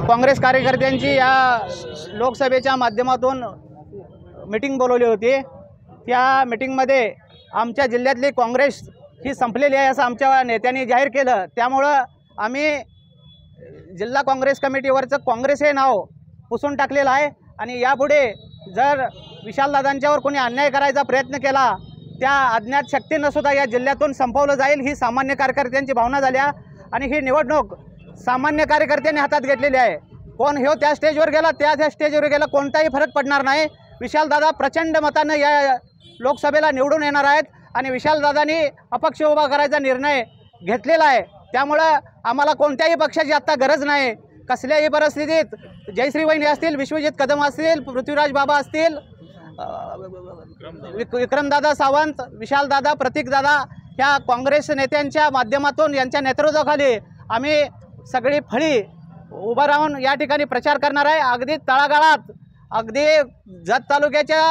काँग्रेस कार्यकर्त्यांची या लोकसभेच्या माध्यमातून मीटिंग बोलवली होती। त्या मीटिंगमध्ये आमच्या जिल्ह्यातली काँग्रेस ही संपलेली आहे असं आमच्या नेत्यांनी जाहीर केलं। त्यामुळं आम्ही जिल्हा काँग्रेस कमिटीवरचं काँग्रेस हे नाव पुसून टाकलेलं आहे आणि यापुढे जर विशालदादांच्यावर कोणी अन्याय करायचा प्रयत्न केला त्या अज्ञात शक्तींना सुद्धा या जिल्ह्यातून संपवलं जाईल ही सामान्य कार्यकर्त्यांची भावना झाली आणि ही निवडणूक सामान्य कार्यकर्त्यांनी हातात घेतलेली आहे। कोण हो त्या स्टेजवर गेला त्या स्टेजवर गेला कोणताही फरक पडणार नाही। विशालदादा प्रचंड मताने या लोकसभेला निवडून येणार आहेत आणि विशालदादांनी अपक्ष उभा करायचा निर्णय घेतलेला आहे। त्यामुळं आम्हाला कोणत्याही पक्षाची आत्ता गरज नाही। कसल्याही परिस्थितीत जयश्री वहिनी असतील, विश्वजित कदम असतील, पृथ्वीराज बाबा असतील, विक्रमदादा सावंत, विशालदादा, प्रतीकदादा ह्या काँग्रेस नेत्यांच्या माध्यमातून यांच्या नेतृत्वाखाली आम्ही सगळी फळी उभं राहून या ठिकाणी प्रचार करणार आहे। अगदी तळागाळात अगदी जत तालुक्याच्या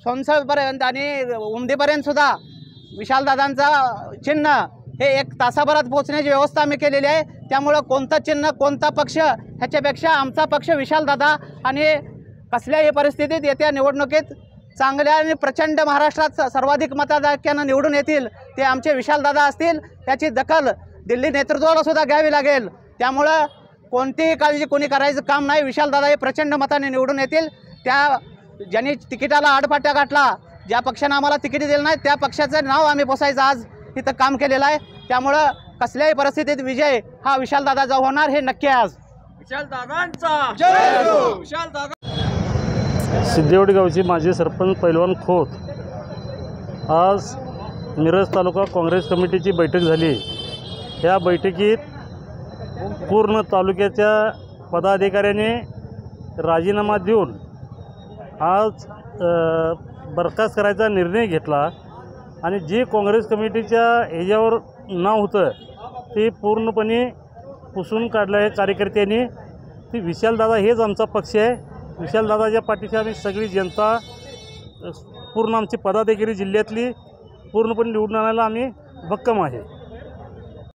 सोनसळपर्यंत आणि उमदीपर्यंत सुद्धा विशालदादांचा चिन्ह हे 1 तासाभरात पोहोचण्याची व्यवस्था आम्ही केलेली आहे। त्यामुळं कोणतं चिन्ह कोणता पक्ष ह्याच्यापेक्षा आमचा पक्ष विशालदादा आणि कसल्याही परिस्थितीत येत्या निवडणुकीत चांगल्या आणि प्रचंड महाराष्ट्रात सर्वाधिक मताधिक्यानं निवडून येतील ते आमचे विशालदादा असतील। त्याची दखल दिल्ली नेतृत्वाला सुद्धा घ्यावी लागेल। त्यामुळं कोणतीही काळजी कोणी करायचं काम नाही। विशालदादा हे प्रचंड मताने निवडून येतील। त्या ज्यांनी तिकिटाला आडपाट्या गाठला, ज्या पक्षानं आम्हाला तिकीट दिलं नाही त्या पक्षाचं नाव आम्ही पोसायचं आज इथं काम केलेलं आहे। त्यामुळं कसल्याही परिस्थितीत विजय हा विशालदादाचा होणार हे नक्की आहे। आज विशालदादांचा जय हो। विशालदादा सिद्धेवाडी गावचे माजी सरपंच पैलवान खोत आज मिरज तालुका काँग्रेस कमिटीची बैठक झाली। या बैठकीत पूर्ण तालुक्याच्या पदाधिकाऱ्यांनी राजीनामा देऊन आज बरखास्त करायचा निर्णय घेतला आणि जे काँग्रेस कमिटीच्या ह्याच्यावर नाव होतं ते पूर्णपणे पुसून काढलं आहे कार्यकर्त्यांनी। ती विशालदादा हेच आमचा पक्ष आहे। विशालदादाच्या पाठीशी आम्ही सगळी जनता पूर्ण आमची पदाधिकारी जिल्ह्यातली पूर्णपणे निवडून आणायला आम्ही भक्कम आहे।